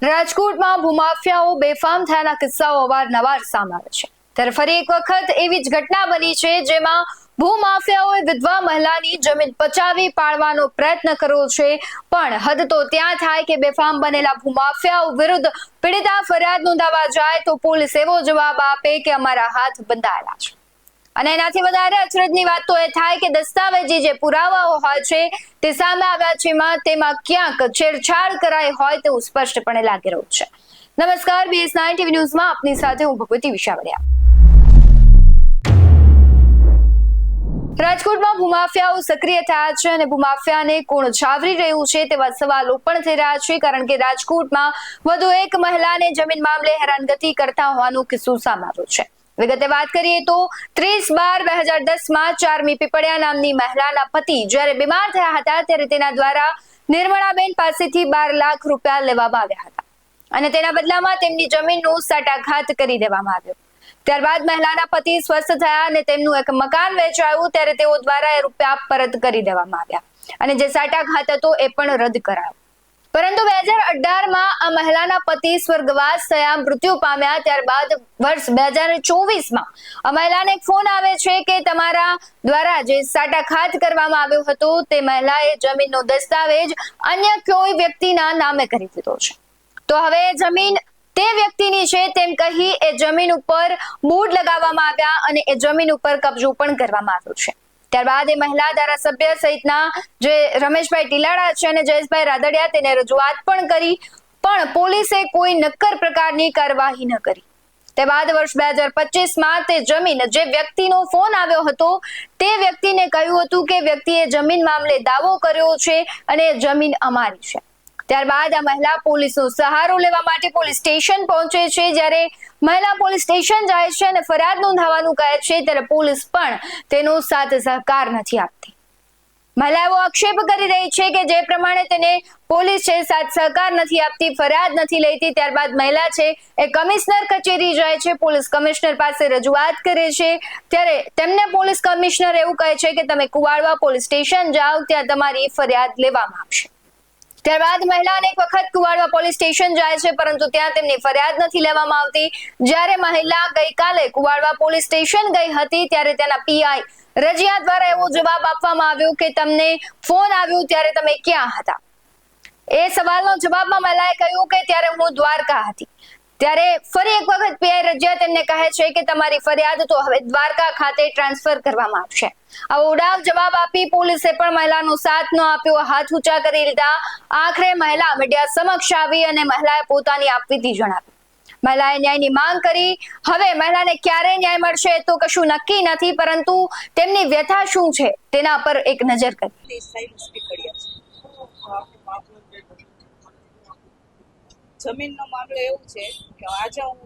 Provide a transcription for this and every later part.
રાજકોટમાં ભૂમાફિયાઓ બેફામ થયાના કિસ્સાઓ અવારનવાર સામે આવે છે, ત્યારે ફરી એક વખત એવી જ ઘટના બની છે જેમાં ભૂમાફિયાઓએ વિધવા મહિલાની જમીન પચાવી પાડવાનો પ્રયત્ન કર્યો છે, પણ હદ તો ત્યાં થાય કે બેફામ બનેલા ભૂમાફિયાઓ વિરુદ્ધ પીડિતા ફરિયાદ નોંધાવવા જાય તો પોલીસ એવો જવાબ આપે કે અમારા હાથ બંધાયેલા છે। અને એનાથી વધારે અચરજની વાત તો એ થાય કે દસ્તાવેજી જે પુરાવાઓ હોય છે તે સામે આવ્યા છે તેમાં ક્યાંક છેડછાડ કરાઈ હોય તેવું સ્પષ્ટપણે લાગી રહ્યું છે। નમસ્કાર, BS9 TV ન્યૂઝમાં આપની સાથે હું ભગવતી વિશાવડિયા। રાજકોટમાં ભૂમાફિયાઓ સક્રિય થયા છે અને ભૂમાફિયાને કોણ છાવરી રહ્યું છે તેવા સવાલો પણ થઈ રહ્યા છે, કારણ કે રાજકોટમાં વધુ એક મહિલાને જમીન મામલે હેરાનગતિ કરતા હોવાનો કિસ્સો સામે આવ્યો છે। વિગતે વાત કરીએ તો 30/12/2010 ચારમી પીપળિયા નામની મહિલાના પતિ જ્યારે બીમાર થયા હતા ત્યારે તેના દ્વારા નિર્મળાબેન પાસેથી 12 લાખ રૂપિયા લેવામાં આવ્યા હતા અને તેના બદલામાં તેમની જમીનનો સાટાઘાત કરી દેવામાં આવ્યો। ત્યારબાદ મહિલાના પતિ સ્વસ્થ થયા અને તેમનું એક મકાન વેચાયું ત્યારે તેઓ દ્વારા એ રૂપિયા પરત કરી દેવામાં આવ્યા અને જે સાટાઘાત હતો એ પણ રદ કરાયો। પરંતુ 2018માં આ મહિલાના પતિ સ્વર્ગવાસ થયા, મૃત્યુ પામ્યા। ત્યારબાદ વર્ષ 2024માં આ મહિલાને એક ફોન આવે છે કે તમારા દ્વારા જે સાટાઘાત કરવામાં આવ્યો હતો તે મહિલાએ જમીનનો દસ્તાવેજ અન્ય કોઈ વ્યક્તિના નામે કરી દીધો છે, તો હવે જમીન તે વ્યક્તિની છે તેમ કહી એ જમીન ઉપર બોર્ડ લગાવવામાં આવ્યા અને એ જમીન ઉપર કબજો પણ કરવામાં આવ્યો છે। ત્યારબાદ એ મહિલા ધારાસભ્ય સહિતના જે રમેશભાઈ ટીલાડા છે અને જયેશભાઈ રાદડિયા તેને રજૂઆત પણ કરી, પણ પોલીસે કોઈ નક્કર પ્રકારની કાર્યવાહી ન કરી। તે બાદ વર્ષ 2025માં તે જમીન જે વ્યક્તિનો ફોન આવ્યો હતો તે વ્યક્તિને કહ્યું હતું કે વ્યક્તિએ જમીન મામલે દાવો કર્યો છે અને જમીન અમારી છે। ત્યારબાદ આ મહિલા પોલીસનો સહારો લેવા માટે પોલીસ સ્ટેશન પહોંચે છે। જ્યારે મહિલા પોલીસ સ્ટેશન જાય છે અને ફરિયાદ નોંધાવવાનું કહે છે ત્યારે પોલીસ પણ તેનો સાથ સહકાર નથી આપતી। મહિલા એવો આક્ષેપ કરી રહી છે કે જે પ્રમાણે તેને પોલીસ છે સાથ સહકાર નથી આપતી, ફરિયાદ નથી લેતી। ત્યારબાદ મહિલા છે એ કમિશનર કચેરી જાય છે, પોલીસ કમિશનર પાસે રજૂઆત કરે છે ત્યારે તેમને પોલીસ કમિશનર એવું કહે છે કે તમે કુવાડવા પોલીસ સ્ટેશન જાઓ, ત્યાં તમારી ફરિયાદ લેવામાં આવશે। ત્યારબાદ મહિલા અનેક વખત કુવાડવા પોલીસ સ્ટેશન જાય છે પરંતુ ત્યાં તેમની ફરિયાદ નથી લેવામાં આવતી। જ્યારે મહિલા ગઈકાલે કુવાડવા પોલીસ સ્ટેશન ગઈ હતી ત્યારે તેના PI રજિયા દ્વારા એવો જવાબ આપવામાં આવ્યો કે તમને ફોન આવ્યો ત્યારે તમે ક્યાં હતા? એ સવાલનો જવાબમાં મહિલાએ કહ્યું કે ત્યારે હું દ્વારકા હતી। ત્યારે ફરી એક વખત PI રજિયા તેમને કહે છે કે તમારી ફરિયાદ તો હવે દ્વારકા ખાતે ટ્રાન્સફર કરવામાં આવશે। આવો ઉડાવ જવાબ આપી પોલીસે પણ મહિલાનો સાથ ન આપ્યો, હાથ ઊંચા કરી લીધા। આખરે મહિલા મીડિયા સમક્ષ આવી અને મહિલાએ પોતાની આપવીતી જણાવી। મહિલાએ ન્યાયની માંગ કરી। હવે મહિલાને ક્યારે ન્યાય મળશે તો કશું નક્કી નથી, પરંતુ તેમની વ્યથા શું છે તેના પર એક નજર કરી। જમીનનો મામલો એવું છે કે આજે હું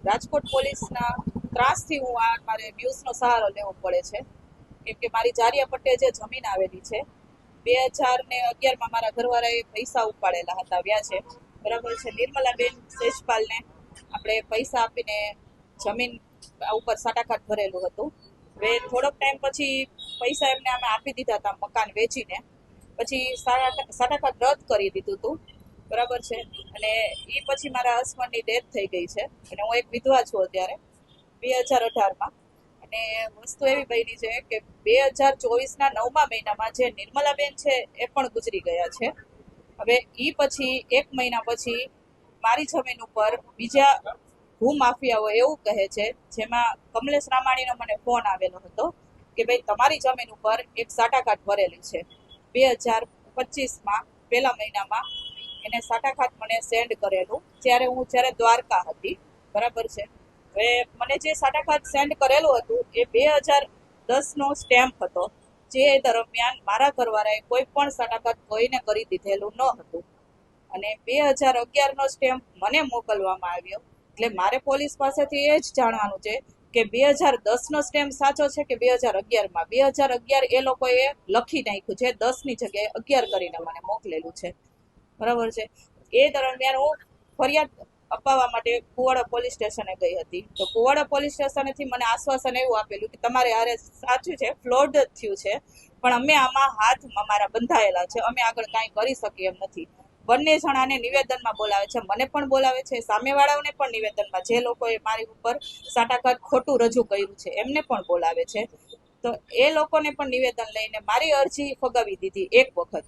રાજકોટ પોલીસના ત્રાસથી હું મારે ન્યૂઝનો સહારો લેવો પડે છે, કેમ કે મારી જારિયા પટ્ટે જે જમીન આવેલી છે 2011માં મારા ઘરવાળાએ પૈસા ઉપાડેલા હતા વ્યાજે, બરાબર છે। નિર્મલાબેન સેજપાલને આપણે પૈસા આપીને જમીન ઉપર સાટાઘાત ભરેલું હતું। હવે થોડોક ટાઈમ પછી પૈસા એમને અમે આપી દીધા હતા મકાન વેચીને, પછી સાટાઘાત રદ કરી દીધું હતું, બરાબર છે। અને એ પછી મારા હસબન્ડની ડેથ થઈ ગઈ છે અને હું એક વિધવા છું અત્યારે 2018માં। અને વસ્તુ એવી બની છે કે 2024ના 9મા મહિનામાં જે નિર્મલાબેન છે એ પણ ગુજરી ગયા છે। હવે એ પછી 1 મહિના પછી મારી જમીન ઉપર બીજા ભૂમાફિયાઓ એવું કહે છે, જેમાં કમલેશ રામાણીનો મને ફોન આવેલો હતો કે ભાઈ તમારી જમીન ઉપર એક સાટાઘાત ભરેલી છે। 2025માં 1લા મહિનામાં એને સાટાઘાત મને સેન્ડ કરેલું જ્યારે દ્વારકા હતી, બરાબર છે। હવે મને જે સાટાઘાત સેન્ડ કરેલું હતું એ 2010નો સ્ટેમ્પ હતો, જે દરમિયાન મારા ઘરવાળાએ કોઈ પણ સાટાઘાત કોઈને કરી દીધેલું ન હતું અને 2011નો સ્ટેમ્પ મને મોકલવામાં આવ્યો। એટલે મારે પોલીસ પાસેથી એ જ જાણવાનું છે કે 2010નો સ્ટેમ્પ સાચો છે કે 2011માં? 2011 એ લોકોએ લખી નાખ્યું છે, 10ની જગ્યાએ 11 કરીને મને મોકલેલું છે, બરાબર છે। એ દરમિયાન હું ફરિયાદ અપાવવા માટે કુવાડા પોલીસ સ્ટેશને ગઈ હતી, તો કુવાડા પોલીસ સ્ટેશનેથી મને આશ્વાસન એવું આપેલું કે તમારે હારે સાચું છે, ફ્લોડ થયું છે, પણ અમે આમાં હાથ અમારા બંધાયેલા છે, અમે આગળ કાંઈ કરી શકીએ એમ નથી। બંને જણાને નિવેદનમાં બોલાવે છે, મને પણ બોલાવે છે, સામેવાળાઓને પણ નિવેદનમાં, જે લોકોએ મારી ઉપર સાટાઘાત ખોટું રજૂ કર્યું છે એમને પણ બોલાવે છે. તો એ લોકોને પણ નિવેદન લઈને મારી અરજી ફગાવી દીધી એક વખત,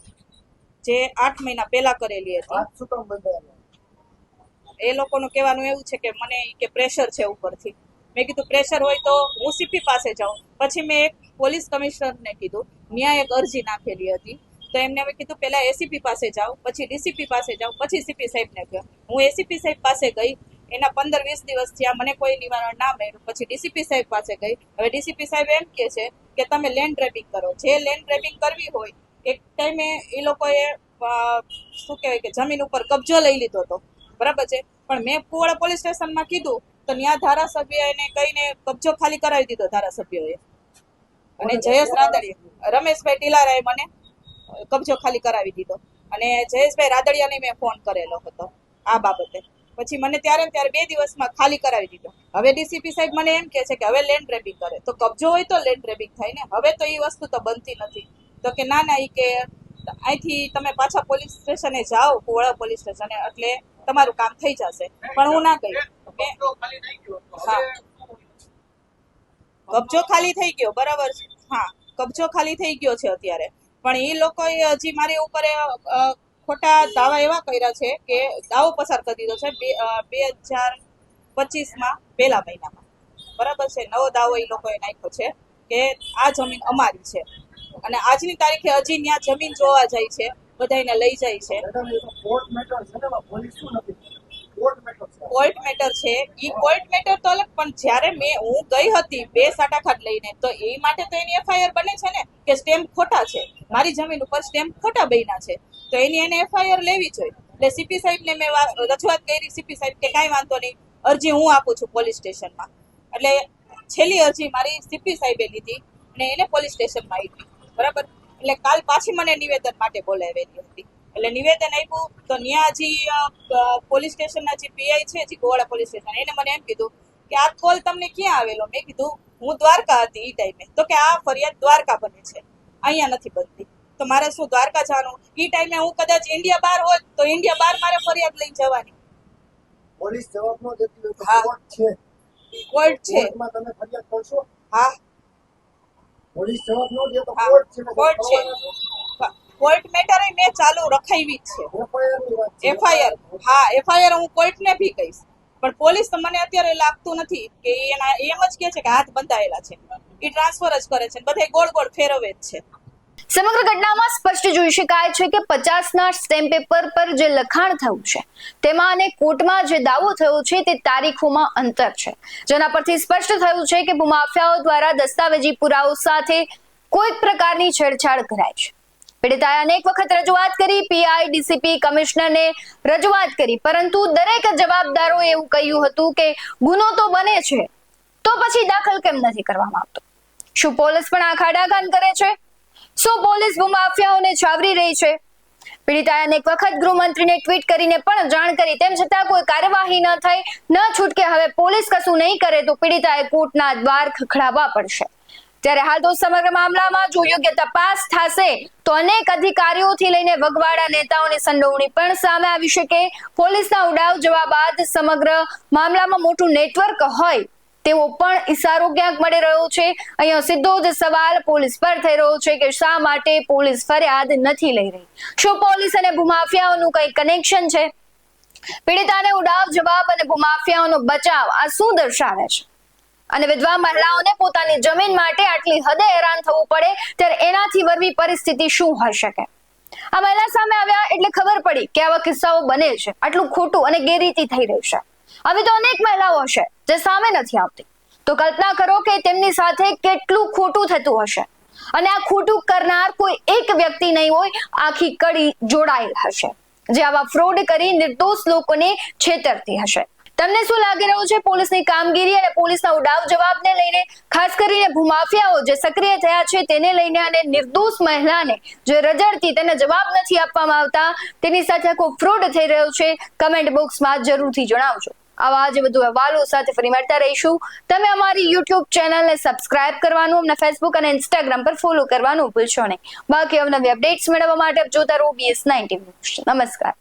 જે 8 મહિના પહેલા કરેલી હતી. એ લોકોનું કહેવાનું એવું છે કે મને કે પ્રેશર છે ઉપરથી. મેં કીધું પ્રેશર હોય તો હું સીપી પાસે જાઉં. પછી મેં એક પોલીસ કમિશનરને કીધું, ત્યાં એક અરજી નાખેલી હતી, તો એમને હવે કીધું પહેલા એસીપી પાસે જાઉં, પછી ડીસીપી પાસે જાઉં, પછી સીપી સાહેબને કહ્યું. હું એસીપી સાહેબ પાસે ગઈ, એના 15-20 દિવસ થયા, મને કોઈ નિવારણ ના મળ્યું. પછી ડીસીપી સાહેબ પાસે ગઈ. હવે ડીસીપી સાહેબ એમ કહે છે કે તમે લેન્ડ ગ્રેબિંગ કરો. જે લેન્ડ ગ્રેબિંગ કરવી હોય, એક ટાઈમે એ લોકોએ શું કહેવાય કે જમીન ઉપર કબજો લઈ લીધો હતો, બરાબર છે. પણ મેં કુવાડા પોલીસ સ્ટેશનમાં કીધું તો ત્યાં ધારાસભ્ય એને કહીને કબજો ખાલી કરાવી દીધો ધારાસભ્યોએ. અને જયેશ રાદડિયા, રમેશભાઈ ટીલારાએ મને કબજો ખાલી કરાવી દીધો. અને જયેશભાઈ રાદડિયાને મેં ફોન કરેલો હતો આ બાબતે. પછી મને ત્યારે 2 દિવસમાં ખાલી કરાવી દીધો. હવે ડીસીપી સાહેબ મને એમ કહે છે કે હવે લેન્ડ ગ્રેબિંગ કરે. તો કબજો હોય તો લેન્ડ ગ્રેબિંગ થાય ને. હવે તો એ વસ્તુ તો બનતી નથી. તો કે ના એ કે અહીંથી તમે પાછા પોલીસ સ્ટેશને જાઓ, કુવાડા પોલીસ સ્ટેશને, એટલે તમારું કામ થઈ જશે. પણ હું ના ગઈ. હા, કબજો ખાલી થઈ ગયો, બરાબર છે. હા, કબજો ખાલી થઈ ગયો છે અત્યારે. પણ એ લોકોએ હજી મારી ઉપર ખોટા દાવા એવા કર્યા છે કે દાવો પસાર કરી દીધો છે 2025માં પહેલા મહિનામાં, બરાબર છે. નવો દાવો એ લોકોએ નાખ્યો છે કે આ જમીન અમારી છે. અને આજની તારીખે હજી ત્યાં જમીન જોવા જાય છે, બધાને લઈ જાય છે. કોર્ટ મેટર છે, ઈ કોર્ટ મેટર તો અલગ. પણ જ્યારે હું ગઈ હતી 2 સાટાઘાત લઈને, તો એ માટે તો એની એફઆઈઆર બને છે ને કે સ્ટેમ્પ ખોટા છે, મારી જમીન ઉપર સ્ટેમ્પ ખોટા બન્યા છે, તો એને એફઆઈઆર લેવી જોઈએ. એટલે સીપી સાહેબને મેં રજૂઆત કરી. સીપી સાહેબ કે કાંઈ વાંધો નહીં, અરજી હું આપું છું પોલીસ સ્ટેશનમાં. એટલે છેલ્લી અરજી મારી સીપી સાહેબે લીધી અને એને પોલીસ સ્ટેશનમાં આપી, બરાબર. એટલે કાલ પાછી મને નિવેદન માટે બોલાવેલી હતી. એટલે નિવેદન આપ્યું તો ત્યાં હજી પોલીસ સ્ટેશનના જે પીઆઈ છે, જે કુવાડા પોલીસ સ્ટેશન, એને મને એમ કીધું કે આ કોલ તમને ક્યાં આવેલો. મેં કીધું હું દ્વારકા હતી એ ટાઈમે. તો કે આ ફરિયાદ દ્વારકા બને છે, અહીંયા નથી બનતી. તો મારે શું દ્વારકા જવાનું? એ ટાઈમે હું કદાચ ઇન્ડિયા બહાર હોત તો ઇન્ડિયા બહાર મારે ફરિયાદ લઈને જવાની. પોલીસ જવાબ ન દેતી હોય તો કોર્ટ છે, કોર્ટ છે, કોર્ટમાં તમે ફરિયાદ કરશો. હા, પોલીસ જવાબ ન દે તો કોર્ટ છે, કોર્ટ છે. કોર્ટ મેટર મેં ચાલુ રખાવી જ છે. એફઆઈઆર, હા, એફઆઈઆર હું કોર્ટને બી કહીશ. પણ પોલીસ તો મને અત્યારે લાગતું નથી કે એના એમ જ કહે છે કે હાથ બંધાયેલા છે, એ ટ્રાન્સફર જ કરે છે, બધા ગોળ ગોળ ફેરવે જ છે. સમગ્ર ઘટનામાં સ્પષ્ટ જોઈ શકાય છે કે 50ના સ્ટેમ્પ પેપર પર જે લખાણ થયું છે તેમાં અને કોર્ટમાં જે દાવો થયો છે તે તારીખોમાં અંતર છે, જેના પરથી સ્પષ્ટ થયું છે કે ભૂમાફિયાઓ દ્વારા દસ્તાવેજી પુરાવો સાથે કોઈ પ્રકારની છેડછાડ કરાય છે. પીડિતાએ અનેક વખત રજૂઆત કરી, પીઆઈ, ડીસીપી, કમિશનરને રજૂઆત કરી, પરંતુ દરેક જવાબદારોએ એવું કહ્યું હતું કે ગુનો તો બને છે તો પછી દાખલ કેમ નથી કરવામાં આવતો? શું પોલીસ પણ આ ખાડાખાન કરે છે? શું પોલીસ ભૂમાફિયાઓને છાવરી રહી છે? પીડિતાએ અનેક વખત ગૃહમંત્રીને ટ્વીટ કરીને પણ જાણ કરી, તેમ છતાં કોઈ કાર્યવાહી ન થઈ. ન છૂટકે હવે પોલીસ કશું નહીં કરે તો પીડિતાએ કોર્ટના દ્વાર ખખડાવવા પડશે. ત્યારે હાલ તો સમગ્ર મામલામાં જો યોગ્ય તપાસ થશે તો અનેક અધિકારીઓથી લઈને વગવાડા નેતાઓની સંડોવણી પણ સામે આવી શકે. પોલીસના ઉડાવ જવાબ બાદ સમગ્ર મામલામાં મોટું નેટવર્ક હોય તેવો પણ ઈશારો ક્યાંક મળી રહ્યો છે. અહીંયા સીધો જ સવાલ પોલીસ પર થઈ રહ્યો છે કે શા માટે પોલીસ ફરિયાદ નથી લઈ રહી? શું પોલીસ અને ભૂમાફિયાઓનું કંઈ કનેક્શન છે? પીડિતાને ઉડાવ જવાબ અને ભૂમાફિયાઓનો બચાવ આ શું દર્શાવે છે? અને વિધવા મહિલાઓને પોતાની જમીન માટે આટલી હદે હેરાન થવું પડે ત્યારે એનાથી વરવી પરિસ્થિતિ શું હોઈ શકે? આ મહિલા સામે આવ્યા એટલે ખબર પડી કે આવા કિસ્સાઓ બને છે, આટલું ખોટું અને ગેરરીતિ થઈ રહી છે. આવી તો અનેક મહિલાઓ હશે જે સામે નથી આવતી. તો કલ્પના કરો કે તેમની સાથે કેટલું ખોટું થતું હશે, અને આ ખોટું કરનાર કોઈ એક વ્યક્તિ નહીં હોય, આખી કડી જોડાયેલ હશે જે આવા ફ્રોડ કરી નિર્દોષ લોકોને છેતરતી હશે. તમને શું લાગી રહ્યું છે પોલીસની કામગીરી અને પોલીસના ઉડાવ જવાબને લઈને, ખાસ કરીને ભૂમાફિયાઓ જે સક્રિય થયા છે તેને લઈને, અને નિર્દોષ મહિલાને જે રજડતી તેને જવાબ નથી આપવામાં આવતા, તેની સાથે કોઈ ફ્રોડ થઈ રહ્યો છે? કમેન્ટ બોક્સમાં જરૂરથી જણાવજો. આવા જ વધુ અહેવાલો સાથે ફરી મળતા રહીશું. તમે અમારી યુટ્યુબ ચેનલને સબસ્ક્રાઇબ કરવાનું, અમને ફેસબુક અને ઇન્સ્ટાગ્રામ પર ફોલો કરવાનું ભૂલશો નહીં. બાકી અવનવી અપડેટ્સ મેળવવા માટે જોતા રહો BS9 TV. નમસ્કાર.